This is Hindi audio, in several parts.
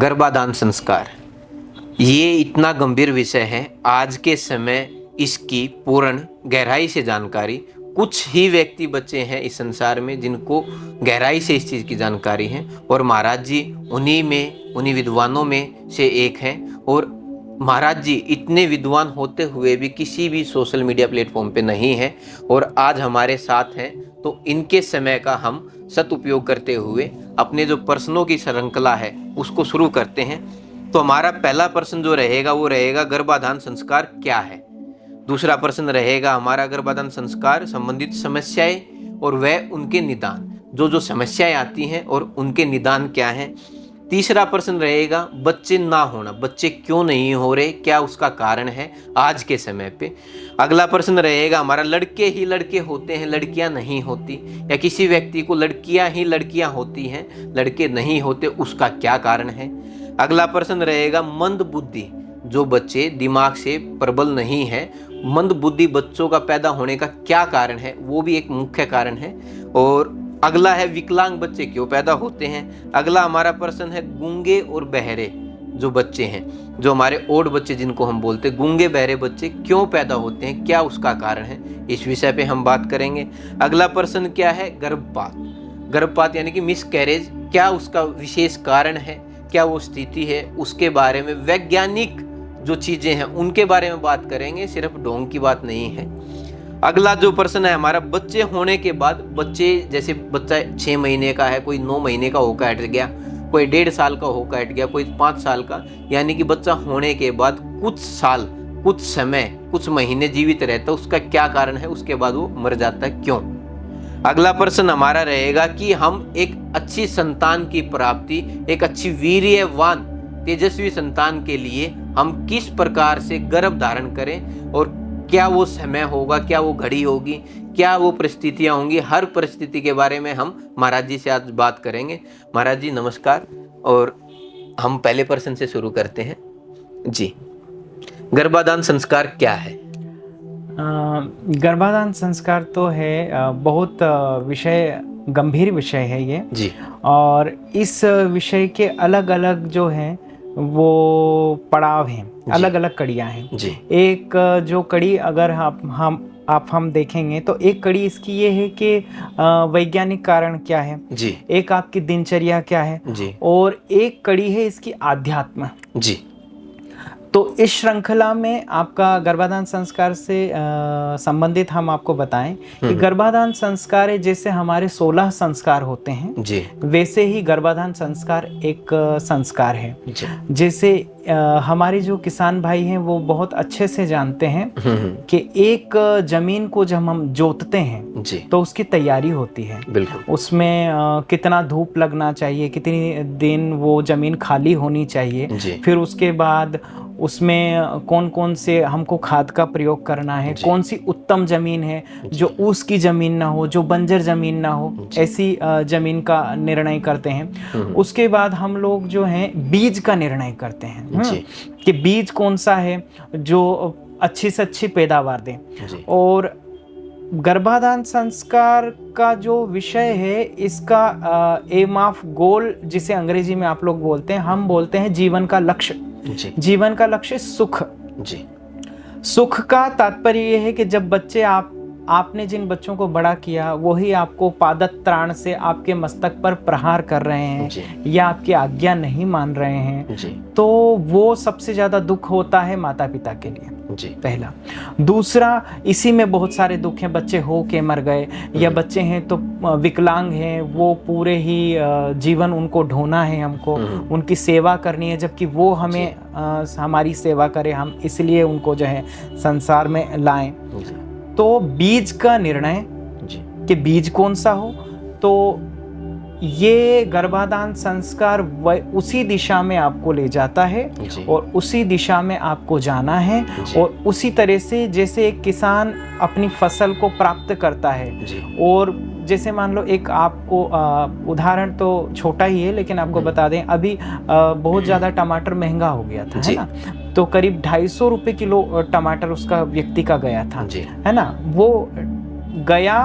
गर्भाधान संस्कार ये इतना गंभीर विषय है। आज के समय इसकी पूर्ण गहराई से जानकारी कुछ ही व्यक्ति बचे हैं इस संसार में जिनको गहराई से इस चीज़ की जानकारी है, और महाराज जी उन्हीं विद्वानों में से एक हैं। और महाराज जी इतने विद्वान होते हुए भी किसी भी सोशल मीडिया प्लेटफॉर्म पे नहीं है और आज हमारे साथ हैं, तो इनके समय का हम सदुपयोग करते हुए अपने जो प्रश्नों की श्रृंखला है उसको शुरू करते हैं। तो हमारा पहला प्रश्न जो रहेगा वो रहेगा गर्भाधान संस्कार क्या है। दूसरा प्रश्न रहेगा हमारा गर्भाधान संस्कार संबंधित समस्याएं और वह उनके निदान, जो समस्याएं आती हैं और उनके निदान क्या हैं। तीसरा प्रश्न रहेगा बच्चे ना होना, बच्चे क्यों नहीं हो रहे, क्या उसका कारण है आज के समय पे। अगला प्रश्न रहेगा हमारा लड़के ही लड़के होते हैं, लड़कियां नहीं होती, या किसी व्यक्ति को लड़कियां ही लड़कियां होती हैं, लड़के नहीं होते, उसका क्या कारण है। अगला प्रश्न रहेगा मंद बुद्धि, जो बच्चे दिमाग से प्रबल नहीं है, मंद बुद्धि बच्चों का पैदा होने का क्या कारण है, वो भी एक मुख्य कारण है। और अगला है विकलांग बच्चे क्यों पैदा होते हैं। अगला हमारा प्रश्न है गूंगे और बहरे जो बच्चे हैं, जो हमारे ओड बच्चे जिनको हम बोलते हैं, गूंगे बहरे बच्चे क्यों पैदा होते हैं, क्या उसका कारण है, इस विषय पे हम बात करेंगे। अगला प्रश्न क्या है गर्भपात, गर्भपात यानी कि मिसकैरेज, क्या उसका विशेष कारण है, क्या वो स्थिति है, उसके बारे में वैज्ञानिक जो चीज़ें हैं उनके बारे में बात करेंगे, सिर्फ ढोंग की बात नहीं है। अगला जो प्रश्न है हमारा बच्चे होने के बाद, बच्चे जैसे बच्चा 6 महीने का है, कोई 9 महीने का होकर हट गया, कोई 1.5 साल का होकर हट गया, कोई 5 साल का, यानी कि बच्चा होने के बाद कुछ साल, कुछ समय, कुछ महीने जीवित रहता है, उसका क्या कारण है, उसके बाद वो मर जाता है, क्यों। अगला प्रश्न हमारा रहेगा कि हम एक अच्छी संतान की प्राप्ति, एक अच्छी वीर्यवान तेजस्वी संतान के लिए हम किस प्रकार से गर्भ धारण करें, और क्या वो समय होगा, क्या वो घड़ी होगी, क्या वो परिस्थितियां होंगी, हर परिस्थिति के बारे में हम महाराज जी से आज बात करेंगे। महाराज जी नमस्कार। और हम पहले प्रश्न से शुरू करते हैं जी, गर्भाधान संस्कार क्या है। गर्भाधान संस्कार तो है बहुत गंभीर विषय है ये जी, और इस विषय के अलग अलग जो हैं वो पड़ाव हैं, अलग अलग कड़ियाँ हैं जी। एक जो कड़ी अगर हम देखेंगे तो एक कड़ी इसकी ये है कि वैज्ञानिक कारण क्या है जी, एक आपकी दिनचर्या क्या है जी, और एक कड़ी है इसकी आध्यात्म जी। तो इस श्रृंखला में आपका गर्भाधान संस्कार से संबंधित हम आपको बताएं कि गर्भाधान संस्कार है जैसे हमारे 16 संस्कार होते हैं जी, वैसे ही गर्भाधान संस्कार एक संस्कार है। जैसे हमारे जो किसान भाई हैं वो बहुत अच्छे से जानते हैं कि एक जमीन को जब हम जोतते हैं जी, तो उसकी तैयारी होती है, उसमें कितना धूप लगना चाहिए, कितनी दिन वो जमीन खाली होनी चाहिए, फिर उसके बाद उसमें कौन कौन से हमको खाद का प्रयोग करना है, कौन सी उत्तम जमीन है जो ऊस की जमीन ना हो, जो बंजर जमीन ना हो, ऐसी जमीन का निर्णय करते हैं। उसके बाद हम लोग जो हैं बीज का निर्णय करते हैं कि बीज कौन सा है जो अच्छी से अच्छी पैदावार दे। और गर्भाधान संस्कार का जो विषय है इसका एम ऑफ गोल जिसे अंग्रेजी में आप लोग बोलते हैं, हम बोलते हैं जीवन का लक्ष्य जी। जीवन का लक्ष्य सुख जी। सुख का तात्पर्य यह है कि जब बच्चे आपने जिन बच्चों को बड़ा किया वही आपको पादत्राण से आपके मस्तक पर प्रहार कर रहे हैं या आपकी आज्ञा नहीं मान रहे हैं जी, तो वो सबसे ज्यादा दुख होता है माता पिता के लिए जी, पहला। दूसरा, इसी में बहुत सारे दुख हैं, बच्चे हो के मर गए, या बच्चे हैं तो विकलांग हैं, वो पूरे ही जीवन उनको ढोना है, हमको उनकी सेवा करनी है, जबकि वो हमें हमारी सेवा करे, हम इसलिए उनको जो है संसार में लाएं। तो बीज का निर्णय कि बीज कौन सा हो, तो ये गर्भाधान संस्कार उसी दिशा में आपको ले जाता है और उसी दिशा में आपको जाना है। और उसी तरह से जैसे एक किसान अपनी फसल को प्राप्त करता है, और जैसे मान लो एक आपको उदाहरण तो छोटा ही है लेकिन आपको बता दें, अभी बहुत ज़्यादा टमाटर महंगा हो गया था, है ना, तो करीब 250 रुपये किलो टमाटर उसका व्यक्ति का गया था, है ना, वो गया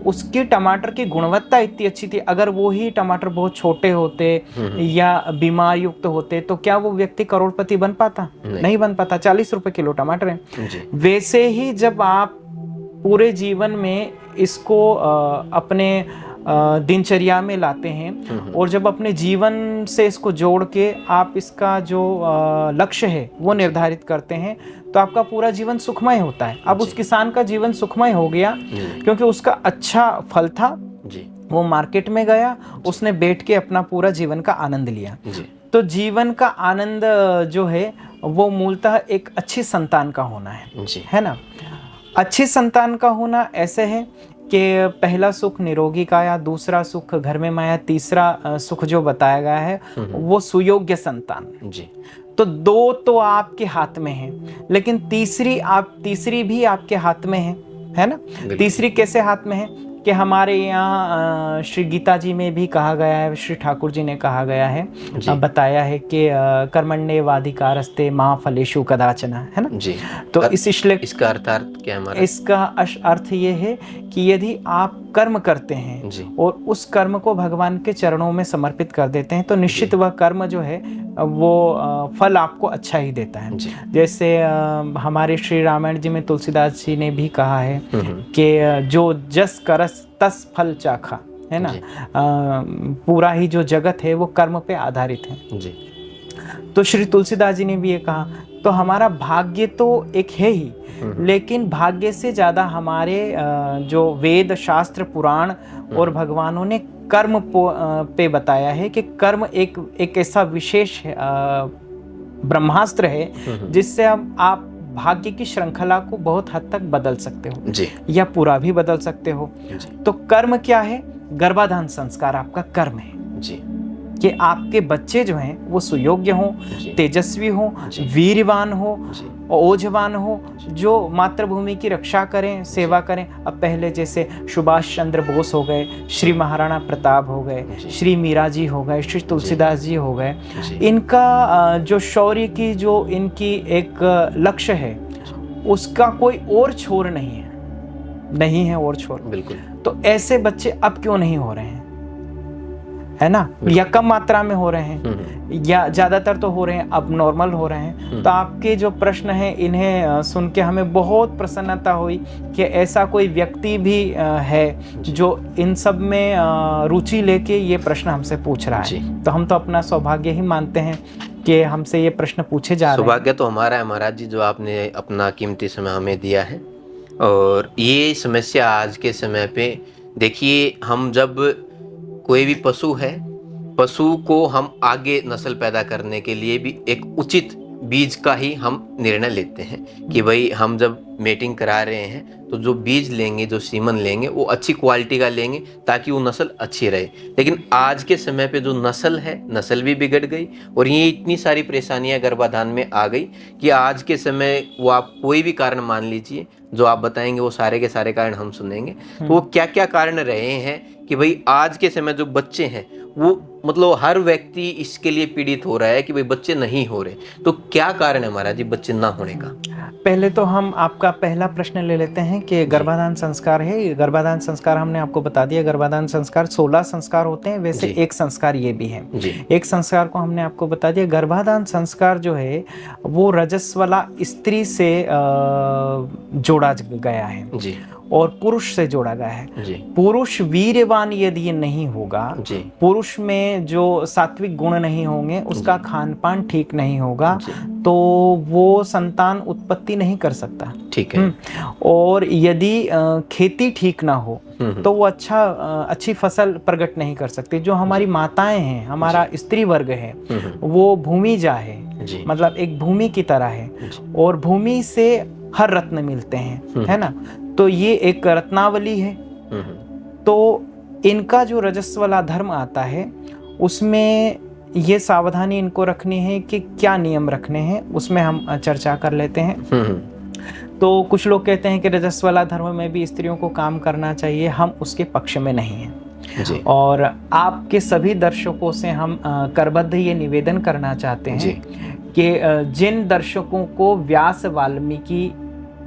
उसके टमाटर की गुणवत्ता इतनी अच्छी थी। अगर वो ही टमाटर बहुत छोटे होते या बीमार युक्त होते तो क्या वो व्यक्ति करोड़पति बन पाता? नहीं बन पाता। 40 रुपए किलो टमाटर है। वैसे ही जब आप पूरे जीवन में इसको अपने दिनचर्या में लाते हैं और जब अपने जीवन से इसको जोड़ के आप इसका जो लक्ष्य है वो निर्धारित करते हैं तो आपका पूरा जीवन सुखमय होता है। अब उस किसान का जीवन सुखमय हो गया क्योंकि उसका अच्छा फल था, वो मार्केट में गया, उसने बैठ के अपना पूरा जीवन का आनंद लिया। तो जीवन का आनंद जो है वो मूलतः एक अच्छी संतान का होना है ना। अच्छी संतान का होना ऐसे है कि पहला सुख निरोगी काया, दूसरा सुख घर में माया, तीसरा सुख जो बताया गया है वो सुयोग्य संतान जी। तो दो तो आपके हाथ में है, लेकिन तीसरी भी आपके हाथ में है ना। तीसरी कैसे हाथ में है कि हमारे यहाँ श्री गीता जी में भी कहा गया है, श्री ठाकुर जी ने कहा गया है, बताया है कि कर्मण्येवाधिकारस्ते मा फलेषु कदाचन, है ना जी। तो इस श्लोक इसका अर्थ क्या है हमारा? इसका अर्थ ये है कि यदि आप कर्म करते हैं और उस कर्म को भगवान के चरणों में समर्पित कर देते हैं तो निश्चित वह कर्म जो है वो फल आपको अच्छा ही देता है। जैसे हमारे श्री रामायण जी में तुलसीदास जी ने भी कहा है कि जो जस करस तस फल चाखा, है ना। पूरा ही जो जगत है वो कर्म पे आधारित है जी। तो श्री तुलसीदास जी ने भी ये कहा। तो हमारा भाग्य तो एक है ही, लेकिन भाग्य से ज्यादा हमारे जो वेद शास्त्र पुराण और भगवानों ने कर्म पे बताया है कि कर्म एक ऐसा विशेष ब्रह्मास्त्र है जिससे आप भाग्य की श्रृंखला को बहुत हद तक बदल सकते हो जी, या पूरा भी बदल सकते हो जी। तो कर्म क्या है? गर्भाधान संस्कार आपका कर्म है जी, कि आपके बच्चे जो हैं वो सुयोग्य हों, तेजस्वी हों, वीरवान हो, ओजवान हो, जो मातृभूमि की रक्षा करें, सेवा करें। अब पहले जैसे सुभाष चंद्र बोस हो गए, श्री महाराणा प्रताप हो गए, श्री मीरा जी हो गए, श्री तुलसीदास जी हो गए, इनका जो शौर्य की जो इनकी एक लक्ष्य है उसका कोई और छोर नहीं है और छोर। बिल्कुल। तो ऐसे बच्चे अब क्यों नहीं हो रहे हैं, है ना, या कम मात्रा में हो रहे हैं या ज्यादातर तो हो रहे हैं, अब नॉर्मल हो रहे हैं। तो आपके जो प्रश्न हैं इन्हें सुन के हमें बहुत प्रसन्नता हुई कि ऐसा कोई व्यक्ति भी है जो इन सब में रुचि लेके ये प्रश्न हमसे पूछ रहा है। तो हम तो अपना सौभाग्य ही मानते हैं कि हमसे ये प्रश्न पूछे जा रहे हैं। सौभाग्य तो हमारा है महाराज जी, जो आपने अपना कीमती समय हमें दिया है। और ये समस्या आज के समय पे देखिए, हम जब कोई भी पशु है, पशु को हम आगे नस्ल पैदा करने के लिए भी एक उचित बीज का ही हम निर्णय लेते हैं कि भाई हम जब मेटिंग करा रहे हैं तो जो बीज लेंगे, जो सीमन लेंगे वो अच्छी क्वालिटी का लेंगे ताकि वो नस्ल अच्छी रहे। लेकिन आज के समय पे जो नस्ल है, नस्ल भी बिगड़ गई और ये इतनी सारी परेशानियां गर्भाधान में आ गई कि आज के समय वो आप कोई भी कारण मान लीजिए, जो आप बताएंगे वो सारे के सारे कारण हम सुनेंगे। तो वो क्या क्या कारण रहे हैं कि भाई आज के समय जो बच्चे हैं वो मतलब हर व्यक्ति इसके लिए पीड़ित हो रहा है कि भाई बच्चे नहीं हो रहे। तो क्या कारण है महाराज जी बच्चे ना होने का? पहले तो हम आपका पहला प्रश्न ले लेते हैं कि गर्भाधान संस्कार है। गर्भाधान संस्कार हमने आपको बता दिया, गर्भाधान संस्कार 16 संस्कार होते हैं, वैसे एक संस्कार ये भी है। एक संस्कार को हमने आपको बता दिया। गर्भाधान संस्कार जो है वो रजस्वला स्त्री से जोड़ा गया है जी, और पुरुष से जोड़ा गया है जी। पुरुष वीर्यवान यदि नहीं होगा, पुरुष में जो सात्विक गुण नहीं होंगे, उसका खान पान ठीक नहीं होगा, तो वो संतान उत्पत्ति नहीं कर सकता। ठीक है। और यदि खेती ठीक ना हो तो वो अच्छी फसल प्रकट नहीं कर सकती। जो हमारी माताएं हैं, हमारा स्त्री वर्ग है, वो भूमिजा है, मतलब एक भूमि की तरह है, और भूमि से हर रत्न मिलते हैं, है ना। तो ये एक रत्नावली है। तो इनका जो रजस्वला धर्म आता है उसमें ये सावधानी इनको रखनी है कि क्या नियम रखने हैं, उसमें हम चर्चा कर लेते हैं। तो कुछ लोग कहते हैं कि रजस्वला धर्म में भी स्त्रियों को काम करना चाहिए, हम उसके पक्ष में नहीं हैं जी। और आपके सभी दर्शकों से हम करबद्ध ये निवेदन करना चाहते हैं कि जिन दर्शकों को व्यास वाल्मीकि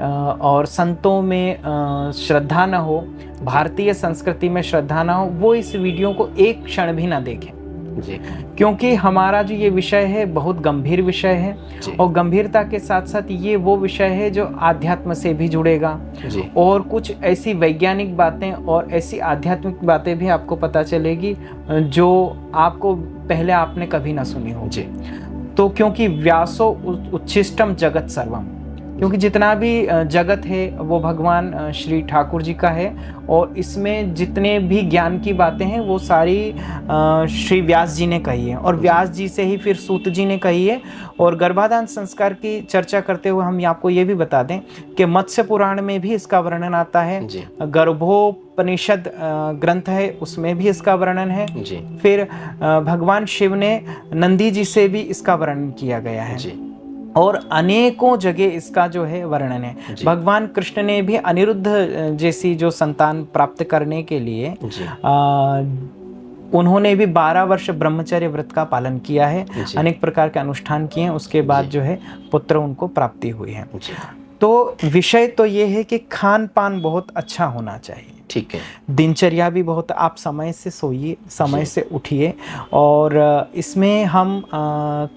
और संतों में श्रद्धा न हो, भारतीय संस्कृति में श्रद्धा न हो, वो इस वीडियो को एक क्षण भी ना देखें जी। क्योंकि हमारा जो ये विषय है बहुत गंभीर विषय है जी। और गंभीरता के साथ साथ ये वो विषय है जो आध्यात्म से भी जुड़ेगा जी। और कुछ ऐसी वैज्ञानिक बातें और ऐसी आध्यात्मिक बातें भी आपको पता चलेगी जो आपको पहले आपने कभी ना सुनी हो। जी। तो क्योंकि व्यासो उच्छिष्टम जगत सर्वम, क्योंकि जितना भी जगत है वो भगवान श्री ठाकुर जी का है और इसमें जितने भी ज्ञान की बातें हैं वो सारी श्री व्यास जी ने कही है और व्यास जी से ही फिर सूत जी ने कही है। और गर्भाधान संस्कार की चर्चा करते हुए हम आपको ये भी बता दें कि मत्स्य पुराण में भी इसका वर्णन आता है, गर्भोपनिषद ग्रंथ है उसमें भी इसका वर्णन है जी। फिर भगवान शिव ने नंदी जी से भी इसका वर्णन किया गया है जी। और अनेकों जगह इसका जो है वर्णन है। भगवान कृष्ण ने भी अनिरुद्ध जैसी जो संतान प्राप्त करने के लिए उन्होंने भी 12 वर्ष ब्रह्मचर्य व्रत का पालन किया है, अनेक प्रकार के अनुष्ठान किए हैं, उसके बाद जो है पुत्र उनको प्राप्ति हुई है। तो विषय तो ये है कि खान पान बहुत अच्छा होना चाहिए, ठीक है। दिनचर्या भी बहुत, आप समय से सोइए, समय से उठिए और इसमें हम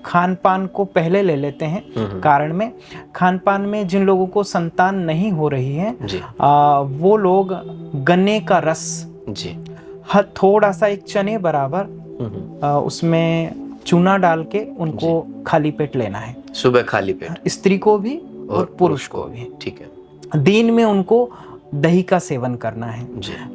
खान पान को पहले ले लेते हैं। कारण में खान पान में जिन लोगों को संतान नहीं हो रही है वो लोग गन्ने का रस जी, थोड़ा सा एक चने बराबर उसमें चूना डाल के उनको खाली पेट लेना है, सुबह खाली पेट, स्त्री को भी और पुरुष को भी, ठीक है। दिन में उनको दही का सेवन करना है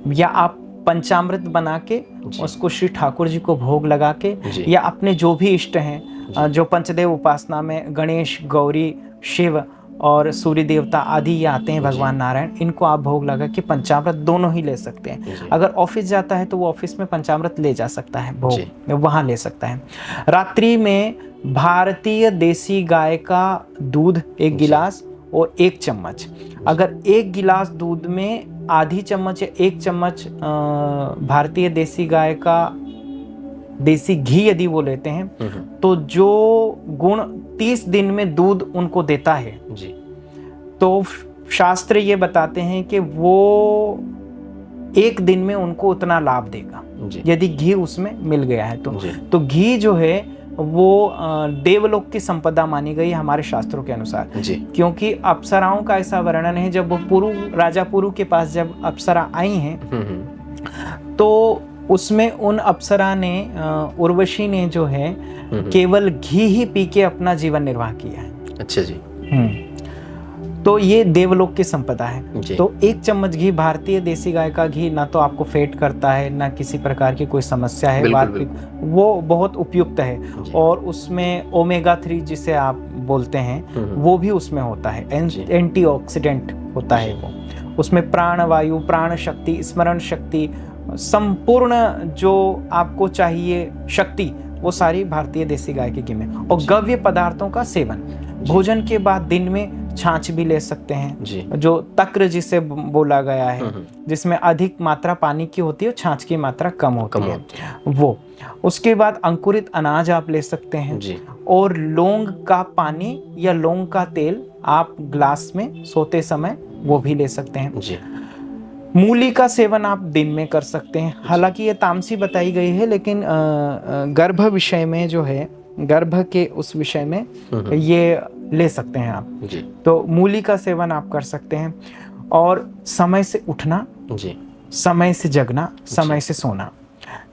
या आप पंचामृत बना के उसको श्री ठाकुर जी को भोग लगा के या अपने जो भी इष्ट हैं, जो पंचदेव उपासना में गणेश, गौरी, शिव और सूर्य देवता आदि ये आते हैं, भगवान नारायण, इनको आप भोग लगा के पंचामृत दोनों ही ले सकते हैं। अगर ऑफिस जाता है तो वो ऑफिस में पंचामृत ले जा सकता है, भोग वहाँ ले सकता है। रात्रि में भारतीय देसी गाय का दूध 1 गिलास और 1 चम्मच, अगर 1 गिलास दूध में आधी चम्मच या 1 चम्मच भारतीय देसी गाय का देसी घी यदि वो लेते हैं तो जो गुण 30 दिन में दूध उनको देता है जी, तो शास्त्र ये बताते हैं कि वो 1 दिन में उनको उतना लाभ देगा यदि घी उसमें मिल गया है तो घी जो है वो देवलोक की संपदा मानी गई हमारे शास्त्रों के अनुसार जी। क्योंकि अप्सराओं का ऐसा वर्णन है, जब वो राजा पुरु के पास जब अप्सरा आई हैं तो उसमें उन अप्सरा ने उर्वशी ने जो है केवल घी ही पी के अपना जीवन निर्वाह किया है। अच्छा जी। तो ये देवलोक की संपदा है। तो 1 चम्मच घी, भारतीय देसी गाय का घी, ना तो आपको फेट करता है ना किसी प्रकार की कोई समस्या है, वो बहुत उपयुक्त है और उसमें ओमेगा 3 जिसे आप बोलते हैं वो भी उसमें होता है, एंटीऑक्सीडेंट होता है वो, उसमें प्राण वायु, प्राण शक्ति, स्मरण शक्ति, संपूर्ण जो आपको चाहिए शक्ति वो सारी भारतीय देसी गाय के घी में। और गव्य पदार्थों का सेवन, भोजन के बाद दिन में छाछ भी ले सकते हैं जी। जो तक्र जिसे बोला गया है जिसमें अधिक मात्रा पानी की होती है, छाछ की मात्रा कम होती है वो। उसके बाद अंकुरित अनाज आप ले सकते हैं जी। और लौंग का पानी या लौंग का तेल आप ग्लास में सोते समय वो भी ले सकते हैं जी। मूली का सेवन आप दिन में कर सकते हैं, हालांकि ये तामसी बताई गई है लेकिन गर्भ विषय में जो है, गर्भ के उस विषय में ये ले सकते हैं आप जी। तो मूली का सेवन आप कर सकते हैं और समय से उठना जी, समय से जगना, समय से सोना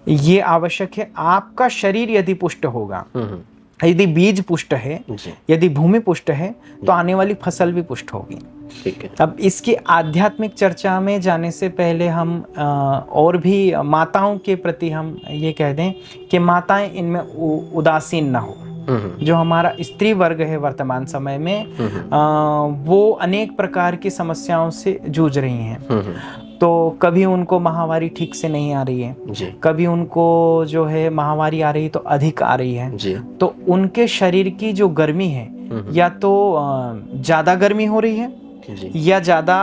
ये आवश्यक है। आपका शरीर यदि पुष्ट होगा, यदि बीज पुष्ट है, यदि भूमि पुष्ट है तो आने वाली फसल भी पुष्ट होगी। ठीक है। अब इसकी आध्यात्मिक चर्चा में जाने से पहले हम और भी माताओं के प्रति हम ये कह दें कि माताएं इनमें उदासीन ना हो। जो हमारा स्त्री वर्ग है वर्तमान समय में वो अनेक प्रकार की समस्याओं से जूझ रही हैं। तो कभी उनको माहवारी ठीक से नहीं आ रही है जी। कभी उनको जो है माहवारी आ रही है तो अधिक आ रही है जी। तो उनके शरीर की जो गर्मी है या तो ज्यादा गर्मी हो रही है जी। या ज्यादा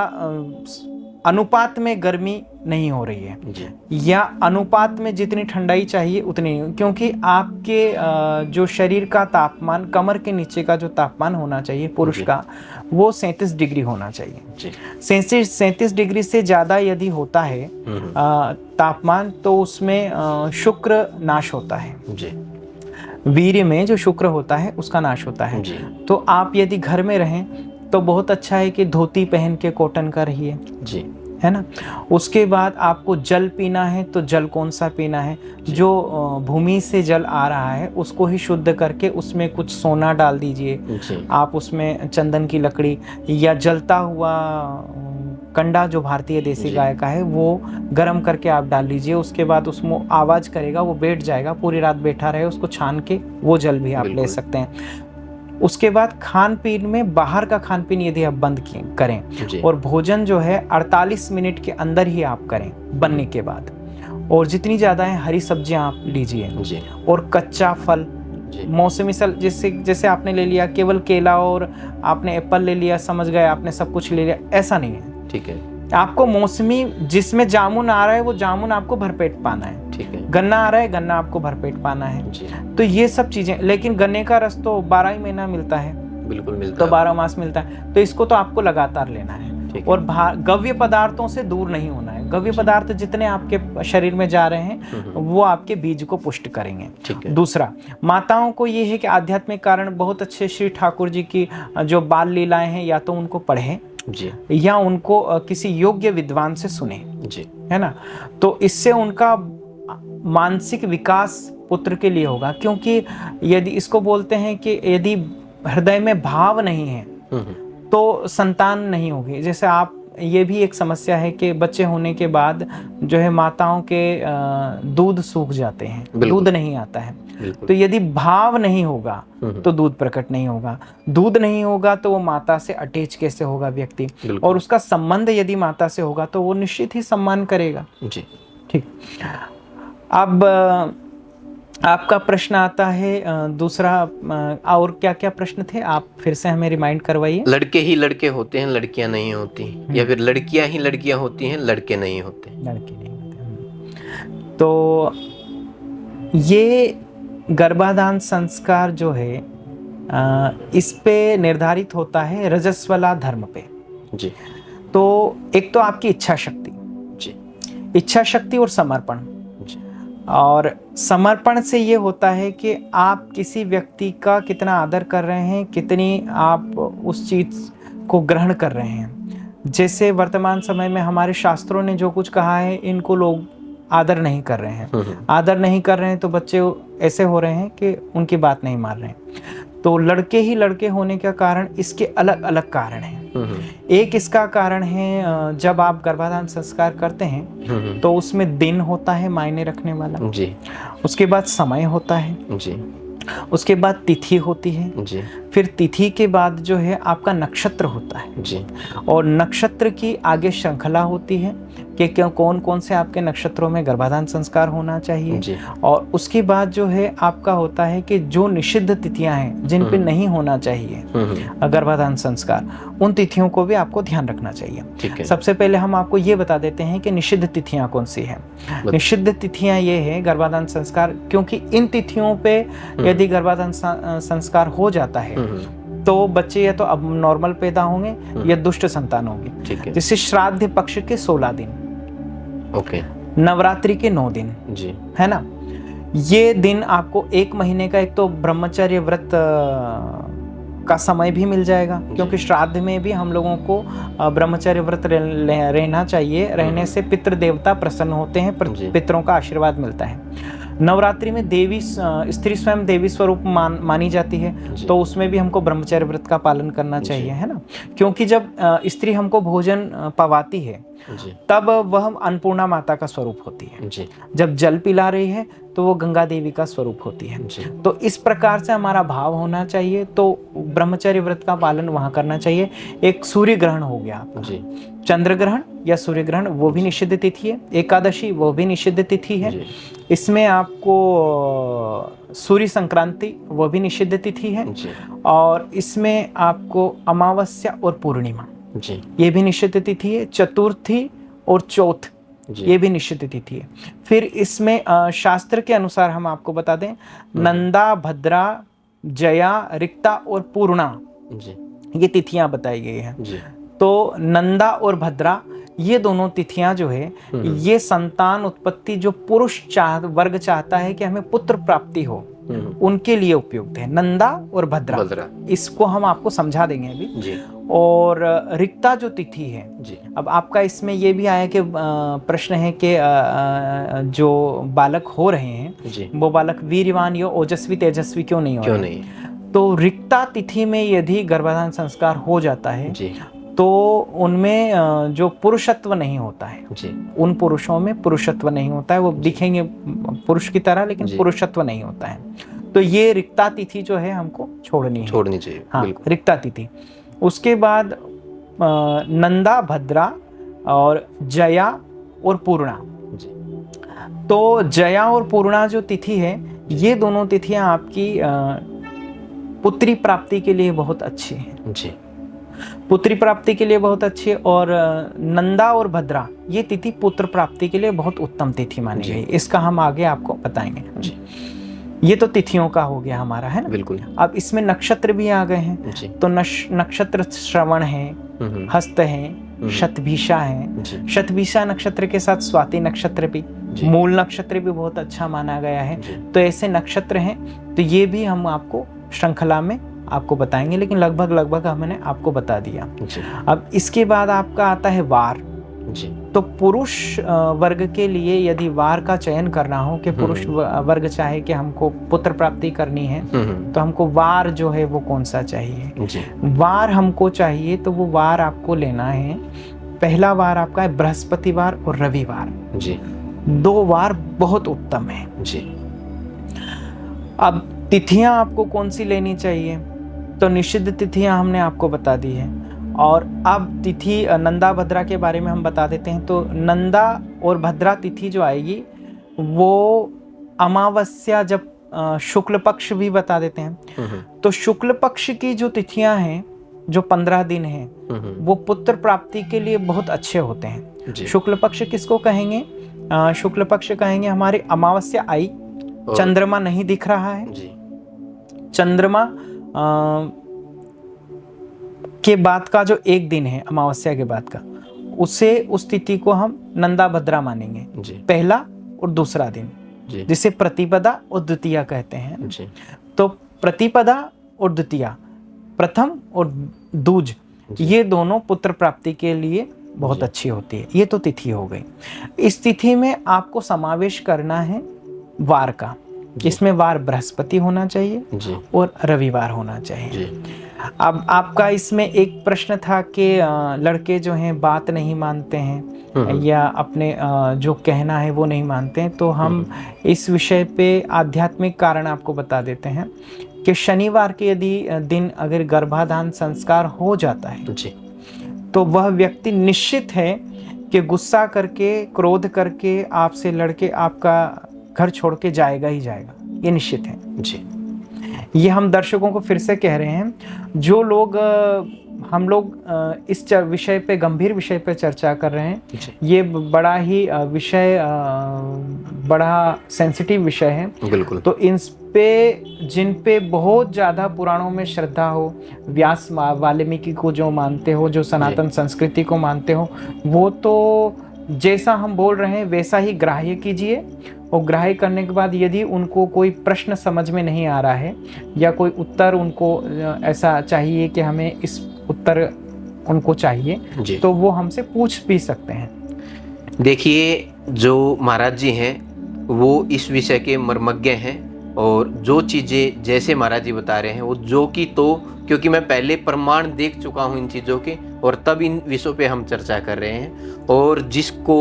अनुपात में गर्मी नहीं हो रही है जी या अनुपात में जितनी ठंडाई चाहिए उतनी नहीं, क्योंकि आपके जो शरीर का तापमान, कमर के नीचे का जो तापमान होना चाहिए पुरुष जी। का, वो 37 डिग्री होना चाहिए। जी 37 डिग्री से ज़्यादा यदि होता है तापमान, तो उसमें शुक्र नाश होता है। जी वीर्य में जो शुक्र होता है उसका नाश होता है। जी तो आप यदि घर में रहें तो बहुत अच्छा है कि धोती पहन के कॉटन का रहिए, जी है ना। उसके बाद आपको जल पीना है तो जल कौन सा पीना है, जो भूमि से जल आ रहा है उसको ही शुद्ध करके उसमें कुछ सोना डाल दीजिए। जी आप उसमें चंदन की लकड़ी या जलता हुआ कंडा जो भारतीय देसी जी। गाय का है वो गर्म करके आप डाल लीजिए। उसके बाद उसमें आवाज़ करेगा, वो बैठ जाएगा, पूरी रात बैठा रहे, उसको छान के वो जल भी आप ले बिल्कुल। सकते हैं। उसके बाद खान पीन में बाहर का खान पीन यदि आप बंद करें जी और भोजन जो है 48 मिनट के अंदर ही आप करें बनने के बाद, और जितनी ज़्यादा है हरी सब्जियां आप लीजिए जी और कच्चा फल, जी मौसमी फल, जैसे आपने ले लिया केवल केला और आपने एप्पल ले लिया, समझ गए आपने सब कुछ ले लिया, ऐसा नहीं है। ठीक है आपको मौसमी, जिसमें जामुन आ रहा है वो जामुन आपको भरपेट पाना है, ठीक है गन्ना आ रहा है गन्ना आपको भरपेट पाना है। जी तो ये सब चीज़ें, लेकिन गन्ने का रस तो 12 ही महीना मिलता है, बिल्कुल मिलता तो है 12 मास मिलता है, तो इसको तो आपको लगातार लेना है। ठीक है। और गव्य पदार्थों से दूर नहीं होना है। गव्य पदार्थ जितने आपके शरीर में जा रहे हैं वो आपके बीज को पुष्ट करेंगे। ठीक है दूसरा, माताओं को ये है कि आध्यात्मिक कारण बहुत अच्छे श्री ठाकुर जी की जो बाल लीलाएं हैं या तो उनको पढ़ें जी या उनको किसी योग्य विद्वान से सुने, जी है ना। तो इससे उनका मानसिक विकास पुत्र के लिए होगा, क्योंकि यदि इसको बोलते हैं कि यदि हृदय में भाव नहीं है तो संतान नहीं होगी। जैसे आप, ये भी एक समस्या है कि बच्चे होने के बाद जो है माताओं के दूध सूख जाते हैं, दूध नहीं आता है। बिल्कुल। तो यदि भाव नहीं होगा तो दूध प्रकट नहीं होगा, दूध नहीं होगा तो वो माता से अटैच कैसे होगा व्यक्ति, और उसका संबंध यदि माता से होगा तो वो निश्चित ही सम्मान करेगा। जी ठीक। अब आपका प्रश्न आता है दूसरा, और क्या क्या प्रश्न थे, आप फिर से हमें रिमाइंड करवाइए। लड़के ही लड़के होते हैं, लड़कियां नहीं होती, या फिर लड़कियां ही लड़कियां होती हैं, लड़के नहीं होते? लड़के नहीं होते। तो ये गर्भाधान संस्कार जो है इस पे निर्धारित होता है रजस्वला धर्म पे। जी तो एक तो आपकी इच्छा शक्ति, जी इच्छा शक्ति और समर्पण। जी और समर्पण से ये होता है कि आप किसी व्यक्ति का कितना आदर कर रहे हैं, कितनी आप उस चीज़ को ग्रहण कर रहे हैं। जैसे वर्तमान समय में हमारे शास्त्रों ने जो कुछ कहा है, इनको लोग आदर नहीं कर रहे हैं। आदर नहीं कर रहे हैं तो बच्चे ऐसे हो रहे हैं कि उनकी बात नहीं मान रहे हैं। तो लड़के ही लड़के होने का कारण, इसके अलग अलग कारण हैं। एक इसका कारण है, जब आप गर्भाधान संस्कार करते हैं तो उसमें दिन होता है मायने रखने वाला जी, उसके बाद समय होता है जी, उसके बाद तिथि होती है जी, फिर तिथि के बाद जो है आपका नक्षत्र होता है जी, और नक्षत्र की आगे श्रृंखला होती है कि क्यों कौन कौन से आपके नक्षत्रों में गर्भाधान संस्कार होना चाहिए। जी, और उसके बाद जो है आपका होता है कि जो निषिद्ध तिथियां हैं जिन पे नहीं होना चाहिए गर्भाधान संस्कार, उन तिथियों को भी आपको ध्यान रखना चाहिए। ठीक है। सबसे पहले हम आपको ये बता देते हैं कि निषिद्ध तिथियां कौन सी हैं। निषिद्ध तिथियां ये है गर्भाधान संस्कार, क्योंकि इन तिथियों पे यदि गर्भाधान संस्कार हो जाता है तो बच्चे या तो अब नॉर्मल पैदा होंगे या दुष्ट संतान होंगे। ठीक है। जैसे श्राद्ध पक्ष के 16 दिन, ओके, नवरात्रि के 9 दिन, जी, है ना। ये दिन आपको 1 महीने का एक तो ब्रह्मचर्य व्रत का समय भी मिल जाएगा, क्योंकि श्राद्ध में भी हम लोगों को ब्रह्मचर्य व्रत रहना चाहिए। रहने से पितृ देवता प्रसन्न होते हैं, पितरों का आशीर्वाद मिलता है। नवरात्रि में देवी स्त्री स्वयं देवी स्वरूप मानी जाती है, तो उसमें भी हमको ब्रह्मचर्य व्रत का पालन करना चाहिए, है ना। क्योंकि जब स्त्री हमको भोजन पवाती है तब वह अन्नपूर्णा माता का स्वरूप होती है। जब जल पिला रही है तो वो गंगा देवी का स्वरूप होती है। तो इस प्रकार से हमारा भाव होना चाहिए। तो ब्रह्मचर्य व्रत का पालन वहाँ करना चाहिए। एक सूर्य ग्रहण हो गया, चंद्र ग्रहण या सूर्य ग्रहण, वो भी निषिद्ध तिथि है। एकादशी वो भी निषिद्ध तिथि है। इसमें आपको सूर्य संक्रांति वो भी निषिद्ध तिथि है। और इसमें आपको अमावस्या और पूर्णिमा ये भी निषिद्ध तिथि है। चतुर्थी और चौथ, ये भी निश्चित तिथि है। फिर इसमें शास्त्र के अनुसार हम आपको बता दें, नंदा, भद्रा, जया, रिक्ता और पूर्णा, ये तिथियां बताई गई हैं। तो नंदा और भद्रा ये दोनों तिथियां जो है, ये संतान उत्पत्ति जो पुरुष वर्ग चाहता है कि हमें पुत्र प्राप्ति हो, उनके लिए उपयुक्त है, नंदा और भद्रा। इसको हम आपको समझा देंगे अभी जी। और रिक्ता जो तिथि है जी। अब आपका इसमें ये भी आया कि प्रश्न है कि जो बालक हो रहे हैं जी। वो बालक वीर्यवान या ओजस्वी तेजस्वी क्यों नहीं हो रहे? तो रिक्ता तिथि में यदि गर्भाधान संस्कार हो जाता है जी। तो उनमें जो पुरुषत्व नहीं होता है जी। उन पुरुषों में पुरुषत्व नहीं होता है, वो दिखेंगे पुरुष की तरह लेकिन पुरुषत्व नहीं होता है। तो ये रिक्ता तिथि जो है हमको छोड़नी चाहिए। हाँ, रिक्ता तिथि। उसके बाद नंदा, भद्रा और जया और पूर्णा। तो जया और पूर्णा जो तिथि है, ये दोनों तिथियां आपकी पुत्री प्राप्ति के लिए बहुत अच्छी हैं जी। पुत्री प्राप्ति के लिए बहुत अच्छी है। और नंदा और भद्रा ये तिथि पुत्र प्राप्ति के लिए बहुत उत्तम तिथि मानी गई। इसका हम आगे आपको बताएंगे जी। ये तो तिथियों का हो गया हमारा, है ना? बिल्कुल। अब इसमें नक्षत्र भी आ गए हैं जी। तो नक्षत्र श्रवण है, हस्त है, शतभिषा है। शतभिषा नक्षत्र के साथ स्वाति नक्षत्र भी, मूल नक्षत्र भी बहुत अच्छा माना गया है। तो ऐसे नक्षत्र हैं, तो ये भी हम आपको श्रृंखला में आपको बताएंगे, लेकिन लगभग हमने आपको बता दिया जी। अब इसके बाद आपका आता है वार जी। तो पुरुष वर्ग के लिए यदि वार का चयन करना हो कि पुरुष वर्ग चाहे कि हमको पुत्र प्राप्ति करनी है, तो हमको वार जो है वो कौन सा चाहिए जी। वार हमको चाहिए तो वो वार आपको लेना है, पहला वार आपका है बृहस्पतिवार और रविवार जी। 2 वार बहुत उत्तम है जी। अब तिथियां आपको कौन सी लेनी चाहिए? तो निषिद्ध तिथियां हमने आपको बता दी है। और अब तिथि नंदा भद्रा के बारे में हम बता देते हैं। तो नंदा और भद्रा तिथि जो आएगी वो अमावस्या, जब शुक्ल पक्ष भी बता देते हैं। तो शुक्ल पक्ष की जो तिथियां हैं, जो 15 दिन हैं, वो पुत्र प्राप्ति के लिए बहुत अच्छे होते हैं। शुक्ल पक्ष किसको कहेंगे? शुक्ल पक्ष कहेंगे हमारी अमावस्या आई, चंद्रमा नहीं दिख रहा है जी। चंद्रमा के बाद का जो एक दिन है अमावस्या के बाद का, उस तिथि को हम नंदा भद्रा मानेंगे जी। पहला और दूसरा दिन जी। जिसे प्रतिपदा और द्वितीया कहते हैं जी। तो प्रतिपदा और द्वितीया, प्रथम और दूज, ये दोनों पुत्र प्राप्ति के लिए बहुत अच्छी होती है। ये तो तिथि हो गई। इस तिथि में आपको समावेश करना है वार का। इसमें वार बृहस्पति होना चाहिए जी। और रविवार होना चाहिए जी। अब आपका इसमें एक प्रश्न था कि लड़के जो हैं बात नहीं मानते हैं या अपने जो कहना है वो नहीं मानते हैं। तो हम इस विषय पे आध्यात्मिक कारण आपको बता देते हैं कि शनिवार के यदि दिन अगर गर्भाधान संस्कार हो जाता है जी, तो वह व्यक्ति निश्चित है कि गुस्सा करके, क्रोध करके आपसे लड़के आपका घर छोड़ के जाएगा ही जाएगा, ये निश्चित है जी। ये हम दर्शकों को फिर से कह रहे हैं, जो लोग हम लोग इस विषय पे, गंभीर विषय पे चर्चा कर रहे हैं, ये बड़ा ही विषय, बड़ा सेंसिटिव विषय है बिल्कुल। तो इन पे, जिन पे बहुत ज़्यादा पुराणों में श्रद्धा हो, व्यास वाल्मीकि को जो मानते हो, जो सनातन संस्कृति को मानते हो, वो तो जैसा हम बोल रहे हैं वैसा ही ग्राह्य कीजिए। और ग्राह्य करने के बाद यदि उनको कोई प्रश्न समझ में नहीं आ रहा है या कोई उत्तर उनको ऐसा चाहिए कि हमें इस उत्तर उनको चाहिए, तो वो हमसे पूछ भी सकते हैं। देखिए, जो महाराज जी हैं वो इस विषय के मर्मज्ञ हैं, और जो चीज़ें जैसे महाराज जी बता रहे हैं वो जो कि, तो क्योंकि मैं पहले प्रमाण देख चुका हूँ इन चीज़ों के, और तब इन विषयों पे हम चर्चा कर रहे हैं। और जिसको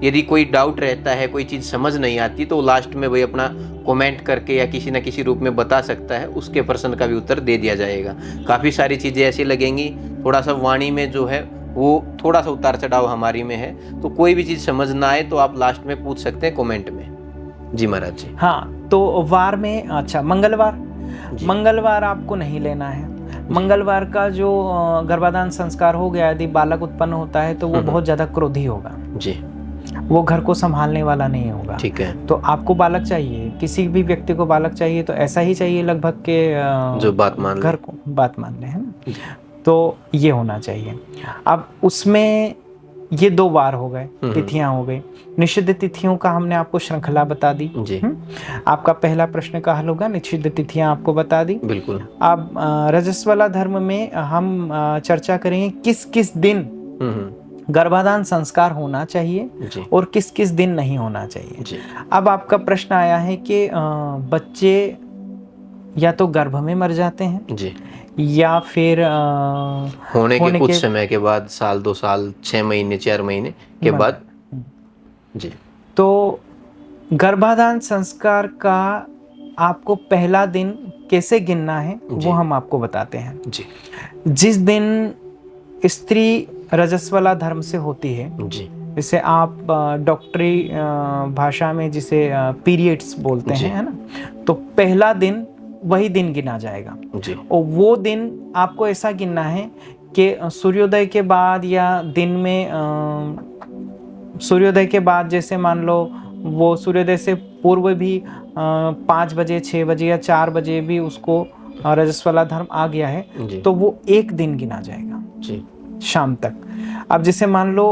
यदि कोई डाउट रहता है, कोई चीज़ समझ नहीं आती, तो लास्ट में वही अपना कमेंट करके या किसी न किसी रूप में बता सकता है, उसके प्रश्न का भी उत्तर दे दिया जाएगा। काफ़ी सारी चीज़ें ऐसी लगेंगी, थोड़ा सा वाणी में जो है वो थोड़ा सा उतार चढ़ाव हमारी में है, तो कोई भी चीज़ समझ ना आए तो आप लास्ट में पूछ सकते हैं कमेंट में जी। महाराज जी, हाँ, तो वार में अच्छा मंगलवार आपको नहीं लेना है। मंगलवार का जो गर्भाधान संस्कार हो गया, यदि बालक उत्पन्न होता है तो वो बहुत ज्यादा क्रोधी होगा जी, वो घर को संभालने वाला नहीं होगा। ठीक है। तो आपको बालक चाहिए, किसी भी व्यक्ति को बालक चाहिए तो ऐसा ही चाहिए लगभग के जो बात मान ले, घर को बात मान ले, है ना। तो ये होना चाहिए। अब उसमें ये 2 बार हो गए, तिथियां हो गई। निषिद्ध तिथियों का हमने आपको श्रृंखला बता दी जी। आपका पहला प्रश्न का हल होगा, निषिद्ध तिथियां आपको बता दी। बिल्कुल। अब रजस्वला धर्म में हम चर्चा करेंगे किस किस दिन गर्भाधान संस्कार होना चाहिए और किस किस दिन नहीं होना चाहिए जी। अब आपका प्रश्न आया है कि बच्चे या तो गर्भ में मर जाते हैं जी, या फिर होने के कुछ समय के बाद, साल 2 साल 6 महीने 4 महीने के बाद जी। तो गर्भाधान संस्कार का आपको पहला दिन कैसे गिनना है वो हम आपको बताते हैं जी। जिस दिन स्त्री रजस्वला धर्म से होती है जी, जिसे आप डॉक्टरी भाषा में जिसे पीरियड्स बोलते हैं, है ना, तो पहला दिन वही दिन गिना जाएगा जी। और वो दिन आपको ऐसा गिनना है कि सूर्योदय के बाद या दिन में सूर्योदय के बाद, जैसे मान लो वो सूर्योदय से पूर्व भी 5 बजे 6 बजे या 4 बजे भी उसको रजस्वला धर्म आ गया है तो वो एक दिन गिना जाएगा जी, शाम तक। अब जैसे मान लो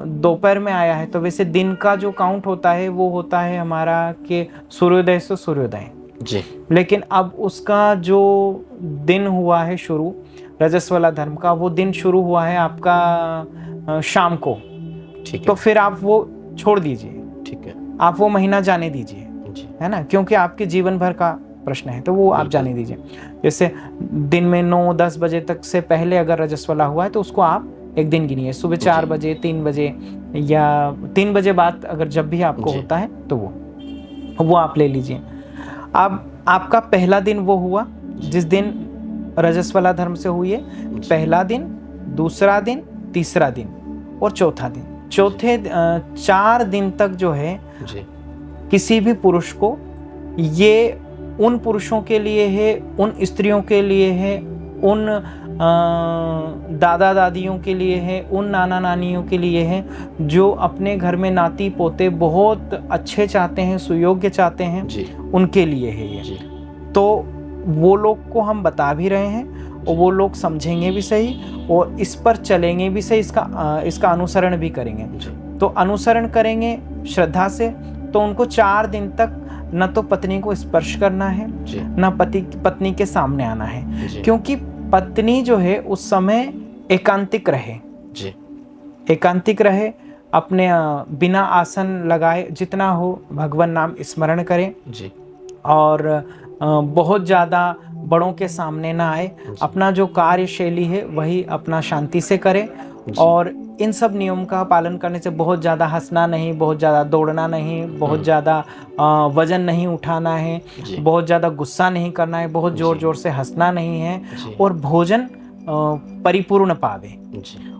दोपहर में आया है तो वैसे दिन का जो काउंट होता है वो होता है हमारा कि सूर्योदय से सूर्योदय जी। लेकिन अब उसका जो दिन हुआ है शुरू रजस्वला धर्म का, वो दिन शुरू हुआ है आपका शाम को, ठीक है। तो फिर आप वो छोड़ दीजिए, ठीक है, आप वो महीना जाने दीजिए, है ना, क्योंकि आपके जीवन भर का प्रश्न है तो वो आप जाने दीजिए। जैसे दिन में 9-10 बजे तक से पहले अगर रजस्वला हुआ है तो उसको आप एक दिन गिनिए, सुबह 4 बजे 3 बजे या 3 बजे बाद अगर जब भी आपको होता है तो वो आप ले लीजिए। अब आपका पहला दिन वो हुआ जिस दिन रजस्वला धर्म से हुई है, पहला दिन, दूसरा दिन, तीसरा दिन और चौथा दिन। चौथे 4 दिन तक जो है किसी भी पुरुष को, ये उन पुरुषों के लिए है, उन स्त्रियों के लिए है, उन दादा दादियों के लिए है, उन नाना नानियों के लिए है जो अपने घर में नाती पोते बहुत अच्छे चाहते हैं, सुयोग्य चाहते हैं जी। उनके लिए है ये जी। तो वो लोग को हम बता भी रहे हैं और वो लोग समझेंगे भी सही और इस पर चलेंगे भी सही, इसका अनुसरण भी करेंगे जी। तो अनुसरण करेंगे श्रद्धा से तो उनको 4 दिन तक न तो पत्नी को स्पर्श करना है न पत्नी के सामने आना है, क्योंकि पत्नी जो है उस समय एकांतिक रहे जी। एकांतिक रहे, अपने बिना आसन लगाए जितना हो भगवान नाम स्मरण करें जी। और बहुत ज़्यादा बड़ों के सामने ना आए, अपना जो कार्यशैली है वही अपना शांति से करे और इन सब नियम का पालन करने से बहुत ज़्यादा हंसना नहीं, बहुत ज़्यादा दौड़ना नहीं, बहुत ज़्यादा वजन नहीं उठाना है, बहुत ज़्यादा गुस्सा नहीं करना है, बहुत ज़ोर ज़ोर से हंसना नहीं है और भोजन परिपूर्ण पावे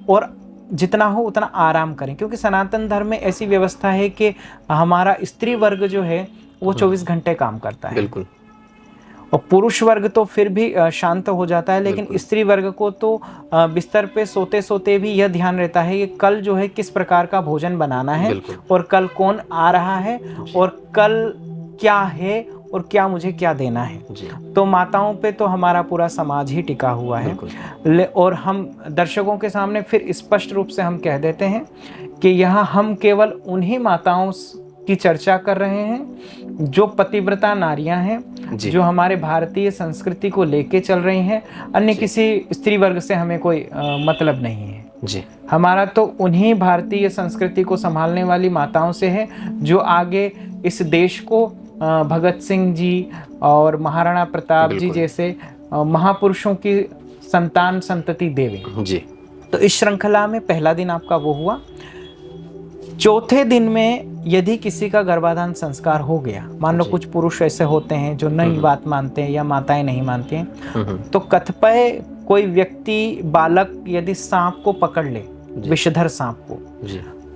और जितना हो उतना आराम करें, क्योंकि सनातन धर्म में ऐसी व्यवस्था है कि हमारा स्त्री वर्ग जो है वो 24 घंटे काम करता है बिल्कुल, और पुरुष वर्ग तो फिर भी शांत हो जाता है, लेकिन स्त्री वर्ग को तो बिस्तर पे सोते सोते भी यह ध्यान रहता है कि कल जो है किस प्रकार का भोजन बनाना है और कल कौन आ रहा है और कल क्या है और क्या मुझे क्या देना है। तो माताओं पे तो हमारा पूरा समाज ही टिका हुआ है और हम दर्शकों के सामने फिर स्पष्ट रूप से हम कह देते हैं कि यहाँ हम केवल उन्हीं माताओं की चर्चा कर रहे हैं जो पतिव्रता नारियां हैं, जो हमारे भारतीय संस्कृति को लेके चल रही हैं। अन्य किसी स्त्री वर्ग से हमें कोई मतलब नहीं है जी। हमारा तो उन्हीं भारतीय संस्कृति को संभालने वाली माताओं से है जो आगे इस देश को भगत सिंह जी और महाराणा प्रताप जी जैसे महापुरुषों की संतान संतति देवे जी। तो इस श्रृंखला में पहला दिन आपका वो हुआ। चौथे दिन में यदि किसी का गर्भाधान संस्कार हो गया, मान लो कुछ पुरुष ऐसे होते हैं जो नई बात मानते हैं या माताएं नहीं मानती हैं, तो कतिपय कोई व्यक्ति बालक यदि सांप को पकड़ ले, विषधर सांप को,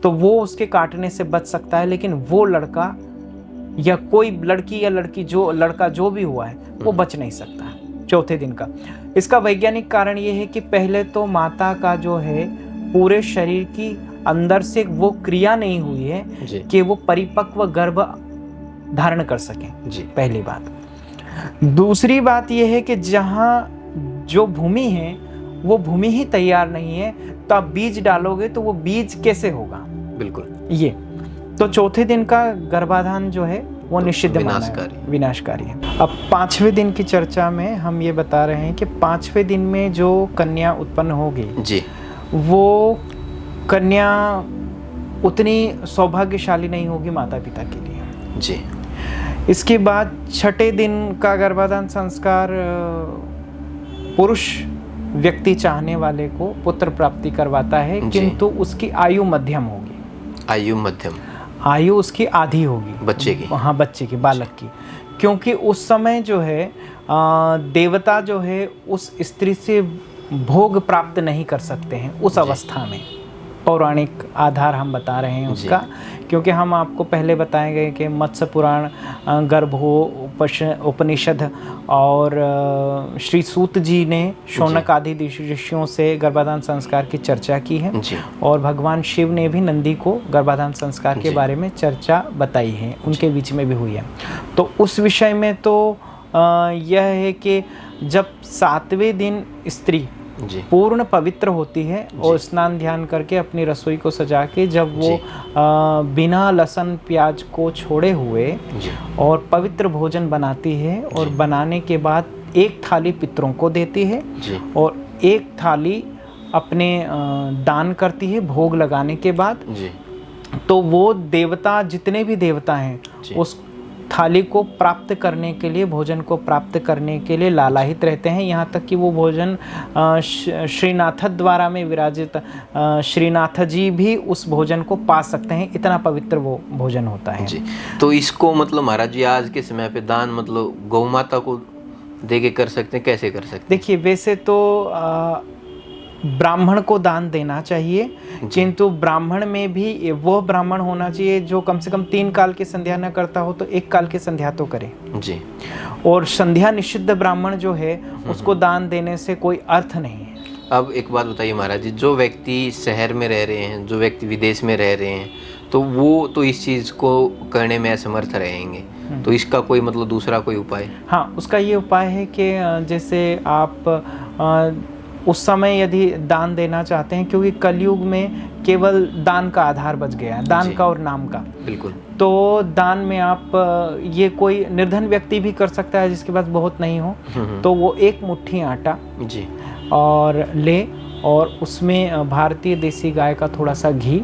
तो वो उसके काटने से बच सकता है, लेकिन वो लड़का या कोई लड़की या लड़की जो लड़का जो भी हुआ है वो बच नहीं सकता। चौथे दिन का। इसका वैज्ञानिक कारण ये है कि पहले तो माता का जो है पूरे शरीर की अंदर से वो क्रिया नहीं हुई है जी। कि वो परिपक्व गर्भ धारण कर सकें जी। पहली बात। दूसरी बात यह है कि जहाँ जो भूमि है वो भूमि ही तैयार नहीं है, तो आप बीज डालोगे तो वो बीज कैसे होगा। बिल्कुल। ये तो चौथे दिन का गर्भाधान जो है वो तो निषिद्ध माना है, विनाशकारी है। अब 5वें दिन की चर्चा में हम ये बता रहे हैं कि 5वें दिन में जो कन्या उत्पन्न होगी जी, वो कन्या उतनी सौभाग्यशाली नहीं होगी माता पिता के लिए जी। इसके बाद 6ठे दिन का गर्भाधान संस्कार पुरुष व्यक्ति चाहने वाले को पुत्र प्राप्ति करवाता है, किंतु उसकी आयु मध्यम होगी। आयु मध्यम, आयु उसकी आधी होगी बच्चे की। हाँ, बच्चे की, बालक की, क्योंकि उस समय जो है देवता जो है उस स्त्री से भोग प्राप्त नहीं कर सकते हैं उस अवस्था में। पौराणिक आधार हम बता रहे हैं उसका, क्योंकि हम आपको पहले बताए गए कि मत्स्य पुराण, गर्भो उपनिषद और श्री सूत जी ने शौनक आदि ऋषियों से गर्भाधान संस्कार की चर्चा की है, और भगवान शिव ने भी नंदी को गर्भाधान संस्कार के बारे में चर्चा बताई है, उनके बीच में भी हुई है। तो उस विषय में तो यह है कि जब 7वें दिन स्त्री पूर्ण पवित्र होती है और स्नान ध्यान करके अपनी रसोई को सजा के जब वो बिना लहसुन प्याज को छोड़े हुए और पवित्र भोजन बनाती है, और बनाने के बाद एक थाली पितरों को देती है और एक थाली अपने दान करती है भोग लगाने के बाद, तो वो देवता, जितने भी देवता हैं, उस थाली को प्राप्त करने के लिए, भोजन को प्राप्त करने के लिए लालायित रहते हैं। यहाँ तक कि वो भोजन श्रीनाथ द्वारा में विराजित श्रीनाथ जी भी उस भोजन को पा सकते हैं, इतना पवित्र वो भोजन होता है जी। तो इसको मतलब महाराज जी आज के समय पे दान मतलब गौ माता को दे के कर सकते हैं, कैसे कर सकते हैं? देखिए, वैसे तो ब्राह्मण को दान देना चाहिए, किंतु ब्राह्मण में भी वो ब्राह्मण होना चाहिए जो कम से कम 3 काल की संध्या न करता हो तो 1 काल की संध्या तो करे जी। और संध्या निषिद्ध ब्राह्मण जो है उसको दान देने से कोई अर्थ नहीं है। अब एक बात बताइए महाराज जी, जो व्यक्ति शहर में रह रहे हैं, जो व्यक्ति विदेश में रह रहे हैं, तो वो तो इस चीज़ को करने में असमर्थ रहेंगे, तो इसका कोई मतलब दूसरा कोई उपाय? हाँ, उसका ये उपाय है कि जैसे आप उस समय यदि दान देना चाहते हैं, क्योंकि कलयुग में केवल दान का आधार बच गया है, दान का और नाम का। बिल्कुल। तो दान में आप ये कोई निर्धन व्यक्ति भी कर सकता है जिसके पास बहुत नहीं हो, तो वो 1 मुट्ठी आटा जी और ले, और उसमें भारतीय देसी गाय का थोड़ा सा घी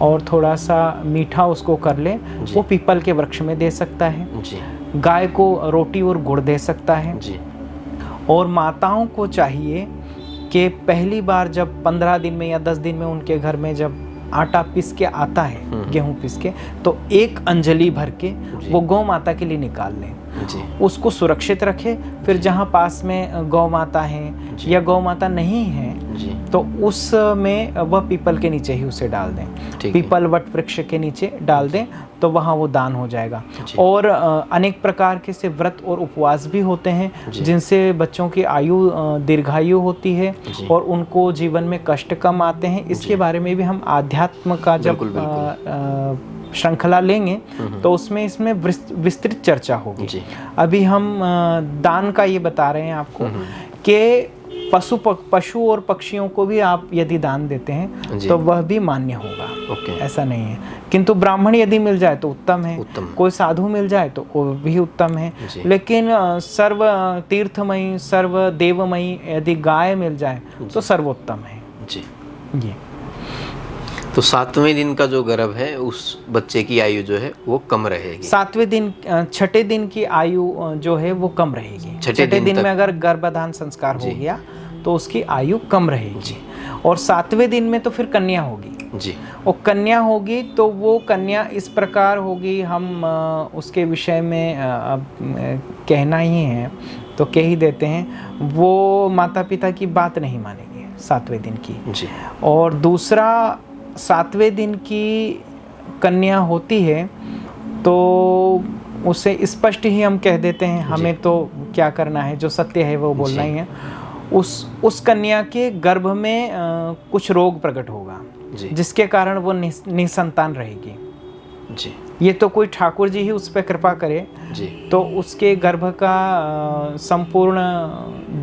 और थोड़ा सा मीठा उसको कर ले, वो पीपल के वृक्ष में दे सकता है जी। गाय को रोटी और गुड़ दे सकता है जी। और माताओं को चाहिए कि पहली बार जब 15 दिन में या 10 दिन में उनके घर में जब आटा पीस के आता है, गेहूं पीस के, तो 1 अंजलि भर के वो गौ माता के लिए निकाल लें, उसको सुरक्षित रखें। फिर जहाँ पास में गौ माता है या गौ माता नहीं है तो उसमें वह पीपल के नीचे ही उसे डाल दें, पीपल वट वृक्ष के नीचे डाल दें, तो वहाँ वो दान हो जाएगा। और अनेक प्रकार के से व्रत और उपवास भी होते हैं जिनसे बच्चों की आयु दीर्घायु होती है और उनको जीवन में कष्ट कम आते हैं। इसके बारे में भी हम आध्यात्म का जब श्रृंखला लेंगे तो उसमें इसमें विस्तृत चर्चा होगी। अभी हम दान का ये बता रहे हैं आपको कि पशु और पक्षियों को भी आप यदि दान देते हैं तो वह भी मान्य होगा, ऐसा नहीं है। किंतु ब्राह्मण यदि मिल जाए तो उत्तम है, कोई साधु मिल जाए तो वो भी उत्तम है, लेकिन सर्व तीर्थमयी सर्व देवमयी यदि गाय मिल जाए तो सर्वोत्तम है जी। ये तो 7वें दिन का जो गर्भ है उस बच्चे की आयु जो है वो कम रहेगी। 7वें दिन 6ठे दिन की आयु जो है वो कम रहेगी। 6ठे दिन में अगर गर्भाधान संस्कार हो गया तो उसकी आयु कम रहेगी। और 7वें दिन में तो फिर कन्या होगी जी। और कन्या होगी तो वो कन्या इस प्रकार होगी, हम उसके विषय में अब कहना ही है तो कह ही देते हैं, वो माता पिता की बात नहीं मानेगी 7वें दिन की जी। और दूसरा 7वें दिन की कन्या होती है तो उसे स्पष्ट ही हम कह देते हैं, हमें तो क्या करना है, जो सत्य है वो बोलना ही है। उस कन्या के गर्भ में कुछ रोग प्रकट होगा जिसके कारण वो निसंतान रहेगी जी। ये तो कोई ठाकुर जी ही उस पर कृपा करे जी, तो उसके गर्भ का संपूर्ण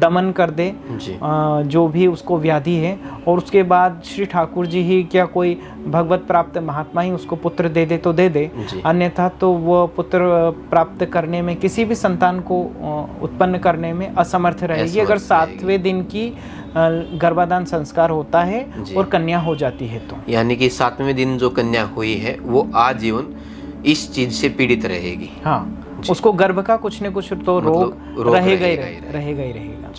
दमन कर दे जी, जो भी उसको व्याधि है, और उसके बाद श्री ठाकुर जी ही क्या कोई भगवत प्राप्त महात्मा ही उसको पुत्र दे दे तो दे दे, अन्यथा तो वो पुत्र प्राप्त करने में, किसी भी संतान को उत्पन्न करने में असमर्थ रहेगी अगर 7वें दिन की गर्भाधान संस्कार होता है और कन्या हो जाती है तो। यानी कि 7वें दिन जो कन्या हुई है वो आजीवन इस चीज से पीड़ित रहेगी। हाँ, उसको गर्भ का कुछ न कुछ तो रोग रहेगा ही रहेगा।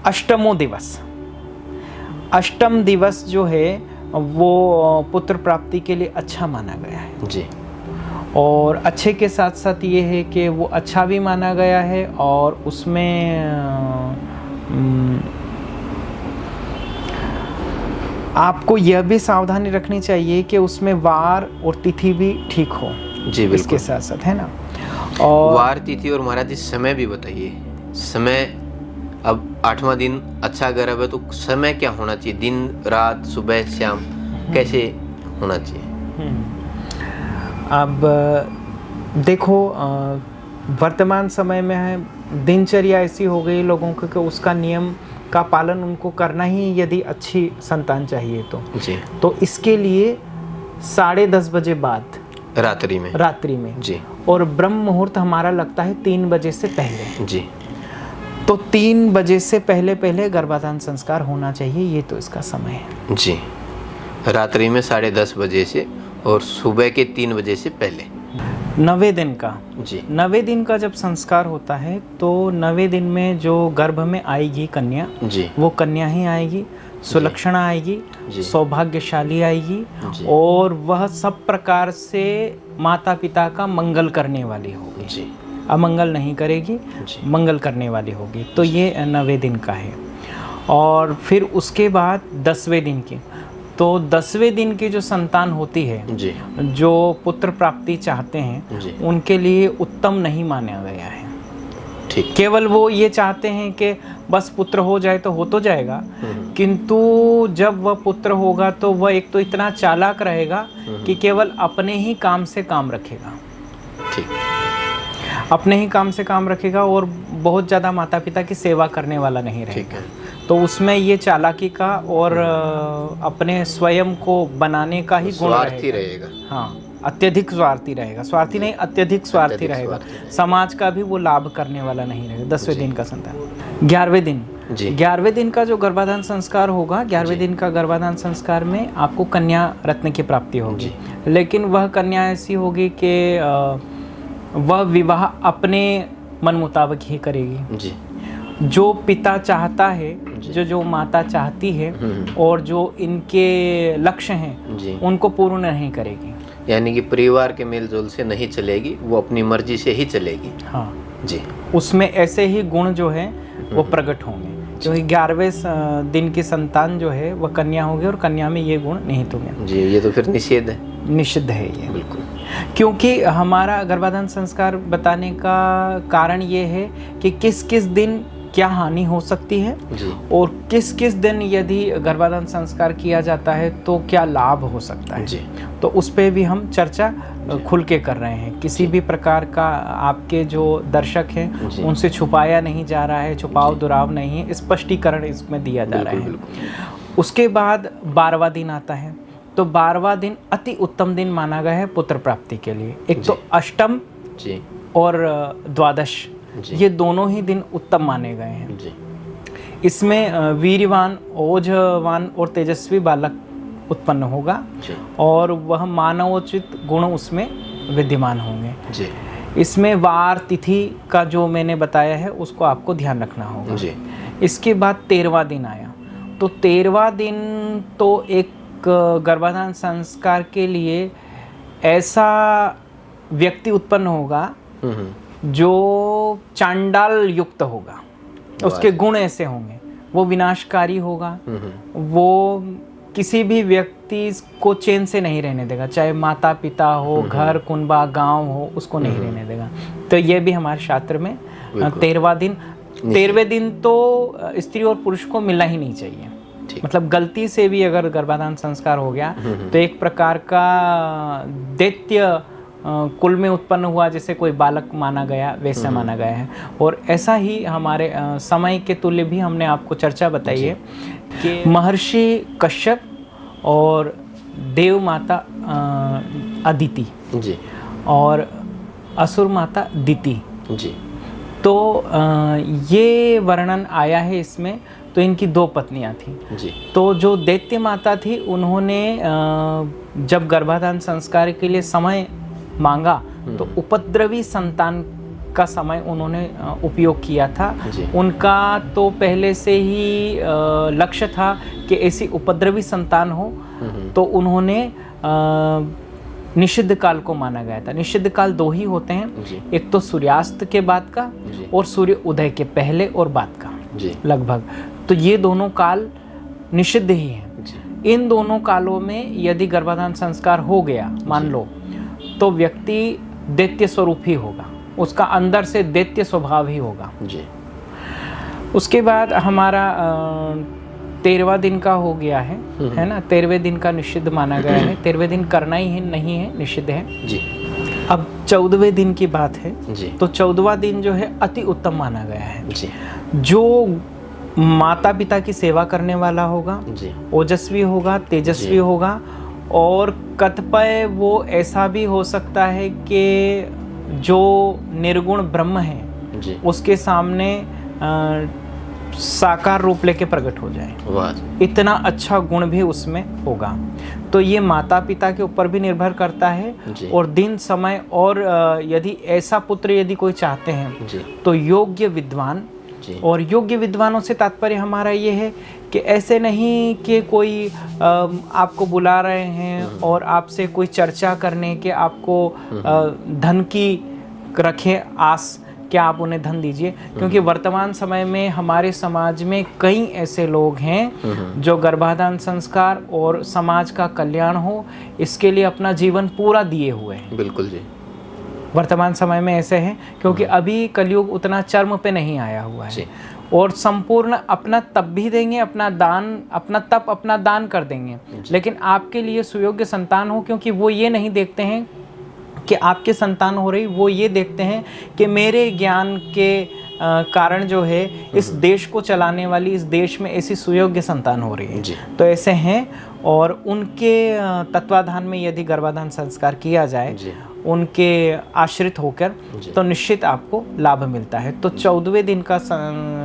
अष्टमो दिवस, अष्टम दिवस जो है वो पुत्र प्राप्ति के लिए अच्छा माना गया है जी। और अच्छे के साथ साथ ये है कि वो अच्छा भी माना गया है और उसमें आपको यह भी सावधानी रखनी चाहिए कि उसमें वार और तिथि भी ठीक हो जी। बिल्कुल, इसके साथ साथ है ना। और वार तिथि और महाराज जी समय भी बताइए। समय, अब 8वां दिन अच्छा गर्भ है तो समय क्या होना चाहिए? दिन, रात, सुबह, शाम, कैसे होना चाहिए? अब देखो वर्तमान समय में है दिनचर्या ऐसी हो गई लोगों को कि उसका नियम का पालन उनको करना ही यदि अच्छी संतान चाहिए जी। तो इसके लिए 10:30 बजे बाद रात्रि में जी। और ब्रह्म मुहूर्त हमारा लगता है 3 बजे से पहले जी। तो 3 बजे से पहले गर्भाधान संस्कार होना चाहिए, ये तो इसका समय है जी। रात्रि में 10:30 बजे से और सुबह के 3 बजे से पहले। 9वें दिन का जी। 9वें दिन का जब संस्कार होता है तो 9वें दिन में जो गर्भ में आएगी कन्या जी, वो कन्या ही आएगी, सुलक्षणा आएगी, सौभाग्यशाली आएगी और वह सब प्रकार से माता पिता का मंगल करने वाली होगी जी। अमंगल नहीं करेगी, मंगल करने वाली होगी। तो ये 9वें दिन का है। और फिर उसके बाद 10वें दिन की, तो 10वें दिन की जो संतान होती है जी, जो पुत्र प्राप्ति चाहते हैं जी, उनके लिए उत्तम नहीं माना गया है। ठीक। केवल वो ये चाहते हैं कि बस पुत्र हो जाए तो हो तो जाएगा, किंतु जब वह पुत्र होगा तो वह एक तो इतना चालाक रहेगा कि केवल अपने ही काम से काम रखेगा। ठीक। अपने ही काम से काम रखेगा और बहुत ज़्यादा माता पिता की सेवा करने वाला नहीं रहेगा। तो उसमें ये चालाकी का और अपने स्वयं को बनाने का ही गुण रहेगा। हाँ, अत्यधिक स्वार्थी रहेगा, स्वार्थी नहीं अत्यधिक स्वार्थी रहेगा, समाज का भी वो लाभ करने वाला नहीं रहेगा। 10वें दिन का संतान। 11वें दिन, 11वें दिन का जो गर्भाधान संस्कार होगा, 11वें दिन का गर्भाधान संस्कार में आपको कन्या रत्न की प्राप्ति होगी, लेकिन वह कन्या ऐसी होगी कि वह विवाह अपने मन मुताबिक ही करेगी जी। जो पिता चाहता है, जो माता चाहती है और जो इनके लक्ष्य हैं उनको पूर्ण नहीं करेगी। यानी कि परिवार के मेलजोल से नहीं चलेगी, वो अपनी मर्जी से ही चलेगी। हाँ जी। उसमें ऐसे ही गुण जो है वो प्रकट होंगे, क्योंकि 11वें दिन की संतान जो है वह कन्या होगी और कन्या में ये गुण निहित होंगे जी। ये तो फिर निषेध है, निषिद्ध है ये बिल्कुल। क्योंकि हमारा गर्भाधान संस्कार बताने का कारण ये है कि किस किस दिन क्या हानि हो सकती है जी। और किस किस दिन यदि गर्भाधान संस्कार किया जाता है तो क्या लाभ हो सकता है जी। तो उस पे भी हम चर्चा खुल के कर रहे हैं। किसी भी प्रकार का आपके जो दर्शक हैं उनसे छुपाया नहीं जा रहा है, छुपाव दुराव नहीं है, स्पष्टीकरण इसमें दिया जा रहा है। उसके बाद 12वां दिन आता है, तो 12वां दिन अति उत्तम दिन माना गया है पुत्र प्राप्ति के लिए। एक तो अष्टम जी और द्वादश, ये दोनों ही दिन उत्तम माने गए हैं जी। इसमें वीरवान, ओजवान और तेजस्वी बालक उत्पन्न होगा और वह मानवोचित गुण उसमें विद्यमान होंगे जी। इसमें वार तिथि का जो मैंने बताया है उसको आपको ध्यान रखना होगा जी। इसके बाद 13वां दिन आया, तो 13वां दिन तो एक गर्भाधान संस्कार के लिए ऐसा व्यक्ति उत्पन्न होगा जो चांडाल युक्त होगा, उसके गुण ऐसे होंगे, वो विनाशकारी होगा, वो किसी भी व्यक्ति को चैन से नहीं रहने देगा, चाहे माता पिता हो, घर कुनबा गांव हो, उसको नहीं रहने देगा। तो ये भी हमारे शास्त्र में 13वें दिन तो स्त्री और पुरुष को मिलना ही नहीं चाहिए। मतलब गलती से भी अगर गर्भाधान संस्कार हो गया तो एक प्रकार का दैत्य कुल में उत्पन्न हुआ, जैसे कोई बालक माना गया, वैसा माना गया है। और ऐसा ही हमारे समय के तुल्य भी हमने आपको चर्चा बताई है कि महर्षि कश्यप और देव माता अदिति जी और असुर माता दिति जी, तो ये वर्णन आया है इसमें। तो इनकी 2 पत्नियां थी जी। तो जो दैत्य माता थी, उन्होंने जब गर्भाधान संस्कार के लिए समय मांगा तो उपद्रवी संतान का समय उन्होंने उपयोग किया था। उनका तो पहले से ही लक्ष्य था कि ऐसी उपद्रवी संतान हो, तो उन्होंने निषिद्ध काल को माना गया था। निषिद्ध काल 2 ही होते हैं, एक तो सूर्यास्त के बाद का और सूर्य उदय के पहले और बाद का लगभग। तो ये दोनों काल निषिद्ध ही हैं। इन दोनों कालों में यदि गर्भाधान संस्कार हो गया मान लो, तो व्यक्ति दैत्य स्वरूप ही होगा, उसका अंदर से दैत्य स्वभाव ही होगा जी। उसके बाद हमारा 13वां दिन का हो गया है ना। 13वें दिन का निषिद्ध माना गया है। 13वें दिन करना ही नहीं है, निषिद्ध है जी। अब 14वें दिन की बात है जी। तो 14वां दिन जो है अति उत्तम माना गया है जी। जो माता पिता की सेवा करने वाला होगा, ओजस्वी होगा, तेजस्वी होगा, और कतिपय वो ऐसा भी हो सकता है कि जो निर्गुण ब्रह्म है उसके सामने साकार रूप लेके प्रकट हो जाए। इतना अच्छा गुण भी उसमें होगा। तो ये माता पिता के ऊपर भी निर्भर करता है और दिन समय, और यदि ऐसा पुत्र यदि कोई चाहते हैं तो योग्य विद्वान। और योग्य विद्वानों से तात्पर्य हमारा ये है कि ऐसे नहीं कि कोई आपको बुला रहे हैं और आपसे कोई चर्चा करने के आपको धन की रखें आस कि आप उन्हें धन दीजिए। क्योंकि वर्तमान समय में हमारे समाज में कई ऐसे लोग हैं जो गर्भाधान संस्कार और समाज का कल्याण हो, इसके लिए अपना जीवन पूरा दिए हुए हैं। बिल्कुल जी, वर्तमान समय में ऐसे हैं, क्योंकि अभी कलयुग उतना चरम पे नहीं आया हुआ है। और संपूर्ण अपना तप भी देंगे, अपना दान, अपना तप, अपना दान कर देंगे, लेकिन आपके लिए सुयोग्य संतान हो। क्योंकि वो ये नहीं देखते हैं कि आपके संतान हो रही, वो ये देखते हैं कि मेरे ज्ञान के कारण जो है इस देश को चलाने वाली, इस देश में ऐसी सुयोग्य संतान हो रही है। तो ऐसे हैं, और उनके तत्वाधान में यदि गर्भाधान संस्कार किया जाए उनके आश्रित होकर, तो निश्चित आपको लाभ मिलता है। तो 14वें दिन का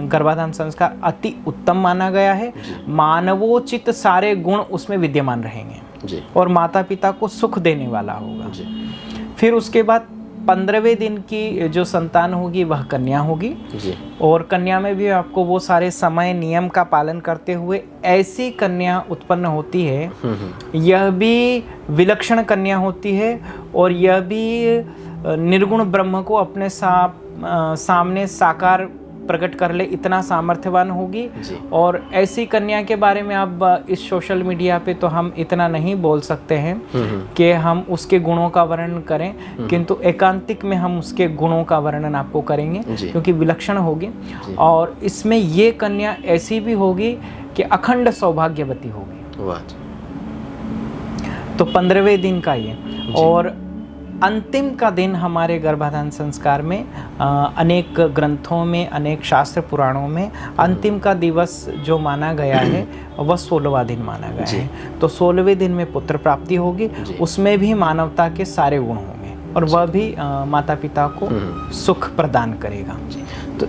गर्भाधान संस्कार अति उत्तम माना गया है। मानवोचित सारे गुण उसमें विद्यमान रहेंगे और माता पिता को सुख देने वाला होगा। फिर उसके बाद 15वें दिन की जो संतान होगी वह कन्या होगी जी। और कन्या में भी आपको वो सारे समय नियम का पालन करते हुए ऐसी कन्या उत्पन्न होती है, यह भी विलक्षण कन्या होती है, और यह भी निर्गुण ब्रह्म को अपने सामने साकार प्रकट कर ले, इतना सामर्थ्यवान होगी। और ऐसी कन्या के बारे में अब इस सोशल मीडिया पे तो हम इतना नहीं बोल सकते हैं कि हम उसके गुणों का वर्णन करें, किंतु एकांतिक में हम उसके गुणों का वर्णन आपको करेंगे, क्योंकि विलक्षण होगी। और इसमें ये कन्या ऐसी भी होगी कि अखंड सौभाग्यवती होगी। तो 15वें दिन का ये। और अंतिम का दिन हमारे गर्भाधान संस्कार में अनेक ग्रंथों में, अनेक शास्त्र पुराणों में अंतिम का दिवस जो माना गया है वह 16वां दिन माना गया है। तो 16वें दिन में पुत्र प्राप्ति होगी, उसमें भी मानवता के सारे गुण होंगे, और वह भी माता पिता को सुख प्रदान करेगा। तो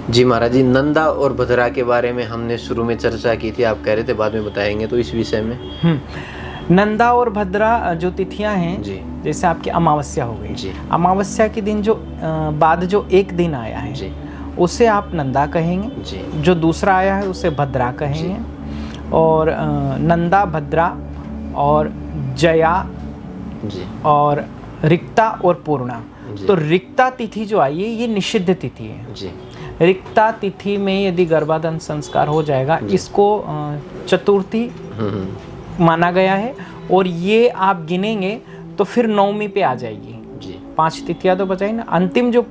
जी महाराज जी, नंदा और भद्रा के बारे में हमने शुरू में चर्चा की थी, आप कह रहे थे बाद में बताएंगे, तो इस विषय में। नंदा और भद्रा जो तिथियां हैं, जैसे आपकी अमावस्या हो गई, अमावस्या के दिन जो बाद जो एक दिन आया है उसे आप नंदा कहेंगे, जो दूसरा आया है उसे भद्रा कहेंगे। और नंदा, भद्रा और जया और रिक्ता और पूर्णा। तो रिक्ता तिथि जो आई है ये निषिद्ध तिथि है। रिक्ता तिथि में यदि गर्भाधान संस्कार हो जाएगा, इसको चतुर्थी माना गया है। और ये आप गिनेंगे तो फिर नवमी पे आ जाएगी जी। 5 तिथियां तो बताई ना। अंतिम जो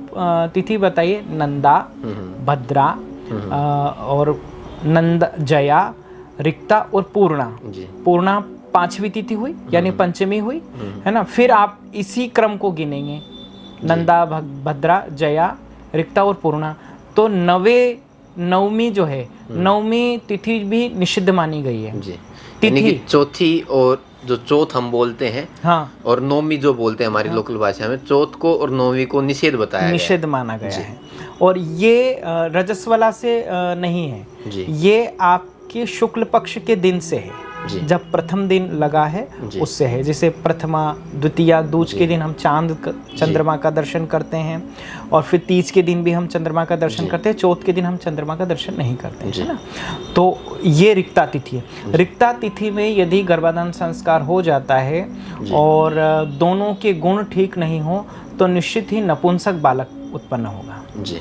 तिथि बताइए नंदा, भद्रा और नंद जया, रिक्ता और पूर्णा। जी। पूर्णा 5वीं तिथि हुई यानी पंचमी हुई, है ना। फिर आप इसी क्रम को गिनेंगे, नंदा, भद्रा, जया, रिक्ता और पूर्णा। तो नवमी जो है, नवमी तिथि भी निषिद्ध मानी गई है जी। यानी कि तिथि। चौथी और जो चौथ हम बोलते हैं, हाँ, और नौमी जो बोलते हैं हमारी लोकल भाषा में, चौथ को और नौवीं को निषेध बताया गया निषेध माना गया है। और ये रजस्वला से नहीं है जी। ये आपके शुक्ल पक्ष के दिन से है जी। जब प्रथम दिन लगा है उससे है। जैसे प्रथमा, द्वितीया, दूज के दिन हम चंद्रमा का दर्शन करते हैं, और फिर तीज के दिन भी हम चंद्रमा का दर्शन करते हैं, चौथ के दिन हम चंद्रमा का दर्शन नहीं करते हैं, है ना। तो ये रिक्ता तिथि है। रिक्ता तिथि में यदि गर्भाधान संस्कार हो जाता है और दोनों के गुण ठीक नहीं हो तो निश्चित ही नपुंसक बालक उत्पन्न होगा जी।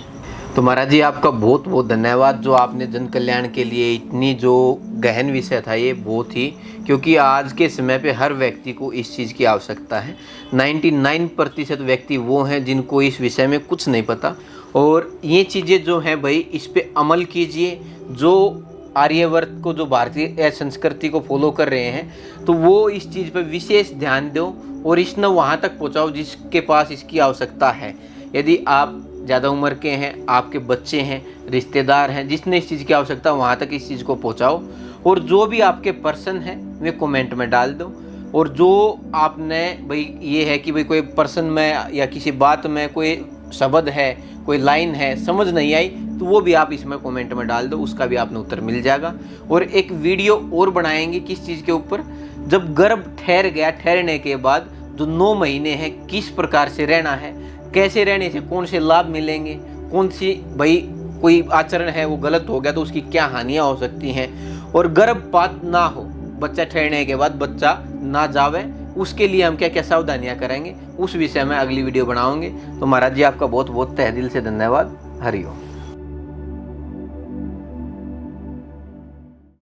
तो महाराज जी आपका बहुत बहुत धन्यवाद, जो आपने जन कल्याण के लिए इतनी जो गहन विषय था ये बहुत ही, क्योंकि आज के समय पे हर व्यक्ति को इस चीज़ की आवश्यकता है। 99% व्यक्ति वो हैं जिनको इस विषय में कुछ नहीं पता, और ये चीज़ें जो हैं भाई इस पे अमल कीजिए। जो आर्यवर्त को, जो भारतीय संस्कृति को फॉलो कर रहे हैं, तो वो इस चीज़ पर विशेष ध्यान दो और इस न वहाँ तक पहुँचाओ जिसके पास इसकी आवश्यकता है। यदि आप ज़्यादा उम्र के हैं, आपके बच्चे हैं, रिश्तेदार हैं, जिसने इस चीज़ की आवश्यकता वहाँ तक इस चीज़ को पहुँचाओ। और जो भी आपके पर्सन हैं वे कमेंट में डाल दो। और जो आपने भाई ये है कि भाई कोई पर्सन में या किसी बात में कोई शब्द है, कोई लाइन है, समझ नहीं आई, तो वो भी आप इसमें कमेंट में डाल दो, उसका भी आपने उत्तर मिल जाएगा। और एक वीडियो और बनाएंगे किस चीज़ के ऊपर, जब गर्भ ठहर गया, ठहरने के बाद जो 9 महीने हैं किस प्रकार से रहना है, कैसे रहने से कौन से लाभ मिलेंगे, कौन सी भाई कोई आचरण है वो गलत हो गया तो उसकी क्या हानियां हो सकती हैं, और गर्भपात ना हो, बच्चा ठहरने के बाद बच्चा ना जावे, उसके लिए हम क्या क्या सावधानियां करेंगे, उस विषय में अगली वीडियो बनाओगे। तो महाराज जी आपका बहुत बहुत तहे दिल से धन्यवाद। हरि ओम।